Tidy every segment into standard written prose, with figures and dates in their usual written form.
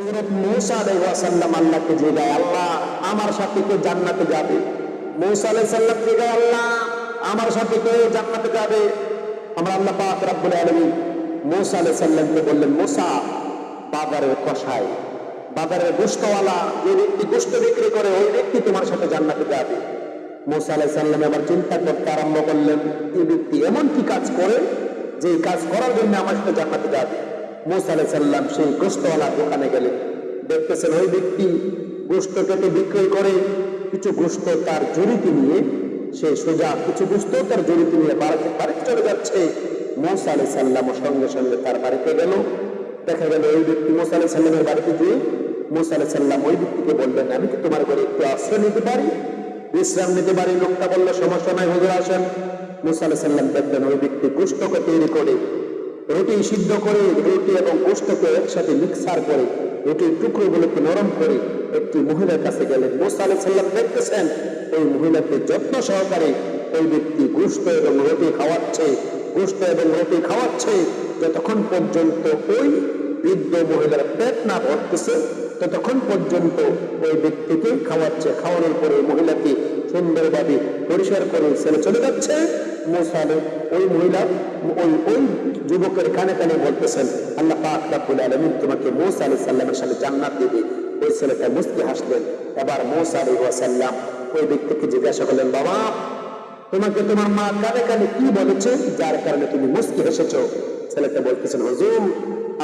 হযরত মূসা আলাইহিস সালাম আল্লাহকে জিজ্ঞাসা, আল্লাহ আমার সাথে কে জান্নাতে যাবে? মূসা আলাইহিস সালাম জিজ্ঞাসা, আল্লাহ আমার সাথে কে জান্নাতে যাবে? আমরা আল্লাহ পাক রব্বুল আলামিন মূসা আলাইহিস সালামকে বললেন, মূসা বাজারের কসাই, বাজারের গোশতওয়ালা, যে ব্যক্তি গোশত বিক্রি করে ওই ব্যক্তি তোমার সাথে জান্নাতে যাবে। মূসা আলাইহিস সালাম আবার চিন্তা করতে আরম্ভ করলেন, এই ব্যক্তি এমন কি কাজ করে যে কাজ করার জন্য আমার সাথে জান্নাতে যাবে? মূসা আলাইহিস সালাম সেই গোশতওয়ালার দোকানে গেলেন, দেখতেছেন ওই ব্যক্তি গোশত কেটে বিক্রি করে, কিছু গোশত তার জড়িতে নিয়ে সে সোজা কিছু গোশত তার জড়িতে নিয়ে বাড়িতে চলে যাচ্ছে। মূসা আলাইহিস সালাম সঙ্গে সঙ্গে তার বাড়িতে গেল। দেখা গেল ওই ব্যক্তি মূসা আলাইহিস সালামের বাড়িতে গিয়ে মূসা আলাইহিস সালাম ওই ব্যক্তিকে বললেন, আমি কি তোমার ঘরে একটু আশ্রয় নিতে পারি, বিশ্রাম নিতে পারি? লোকটা বলল, সমস্যা নাই হুজুর, আসেন। মূসা আলাইহিস সালাম দেখলেন ওই ব্যক্তি গোশতকে তৈরি করে, রুটি সিদ্ধ করে, রুটি এবং গোশতকে একসাথে মিক্সার করে, রুটির টুকরোগুলোকে নরম করে একটি মহিলার কাছে গেলেন। মূসা আলাইহিস সালাম দেখতেছেন ওই মহিলাকে যত্ন সহকারে ওই ব্যক্তি গোশত এবং রুটি খাওয়াচ্ছে, গোশত এবং রুটি খাওয়াচ্ছে, যতক্ষণ পর্যন্ত ওই বৃদ্ধ মহিলার পেট না ভরতেছে ততক্ষণ পর্যন্ত ওই ব্যক্তিকে খাওয়াচ্ছে। খাওয়ানোর পরে মহিলাকে সুন্দরভাবে পরিষ্কার করে ছেলে চলে যাচ্ছে। মূসা ওই মহিলা ওই যুবকের কানে কানে বলতেছেন, আল্লাহ পাক রব্বুল আলামিন তোমাকে মূসা আলাইহিস সালামের সাথে জান্নাত দিবে। ওই ছেলেটা মুস্কি হাসলেন। এবার মূসা আলাইহিস সালাম ওই ব্যক্তিকে জিজ্ঞাসা করলেন, বাবা তোমাকে তোমার মা কানে কানে কি বলেছে যার কারণে তুমি মুস্কি হেসেছো? ছেলেটা বলতেছেন, হুজুর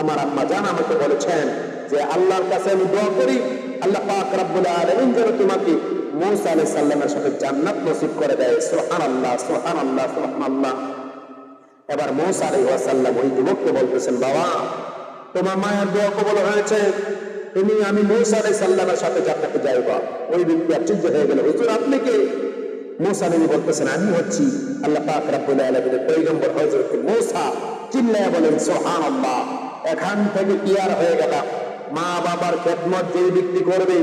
আমার আম্মা জান আমাকে বলেছেন যে আল্লাহর কাছে আমি দোয়া করি আল্লাহ পাক রব্বুল আলামিন যেন তোমাকে মূসা আলাইহিস সালামের সাথে জান্নাত নসিব করে দেয়। সুবহানাল্লাহ, সুবহানাল্লাহ, সুবহানাল্লাহ। এবার মূসা আলাইহিস সালাম ওই যুবককে বলতেছেন, বাবা তোমার মায়ের দোয়া কবুল হয়েছে, তুমি আমি মূসা আলাইহিস সালামের সাথে জান্নাতে যাইবা। ওই ব্যক্তি আশ্চর্য হয়ে গেল, হুজুর আপনি কে? মূসা নবী বলতেছেন, আমি হচ্ছি আল্লাহ পাক রব্বুল আলামিনের পয়গম্বর হযরত মূসা। চিল্লায়া বলেন সুবহানাল্লাহ। এখান থেকে কি আর হয়ে গেল? মা বাবার খেদমত যে ব্যক্তি করবে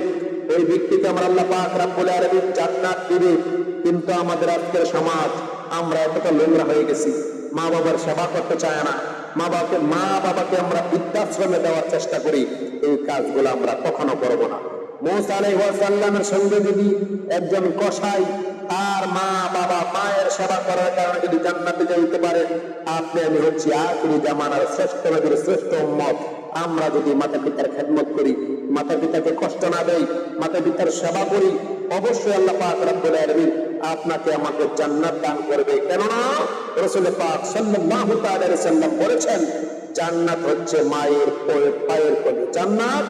ওই ব্যক্তিকে আমরা আল্লাহ পাক রব্বুল আলামিন জান্নাত দিবে। কিন্তু আমাদের আজকের সমাজ, আমরা এতটা নোংরা হয়ে গেছি, মা বাবার সেবা করতে চায় না, মা বাবাকে আমরা বৃদ্ধাশ্রমে দেওয়ার চেষ্টা করি। এই কাজগুলো আমরা কখনো করবো না। মূসা আলাইহিস সালামের সঙ্গে যদি একজন কসাই তার মা বাবা মায়ের সেবা করার কারণে যদি জান্নাতে যাইতে পারে, আপনি আমি হচ্ছি আখিরি জামানার শ্রেষ্ঠ নবীর শ্রেষ্ঠ উম্মত। আমরা যদি মাতা পিতার খেদমত করি, মাতা পিতাকে কষ্ট না দেই, মাতা পিতার সেবা করি, অবশ্যই আল্লাহ পাক রব্বুল আলামিন আপনাকে আমাকে জান্নাত দান করবে। কেননা রাসূল পাক সাল্লাল্লাহু তাআলা আলাইহি ওয়াসাল্লাম বলেছেন, জান্নাত হচ্ছে মায়ের পায়ের তলে। জান্নাত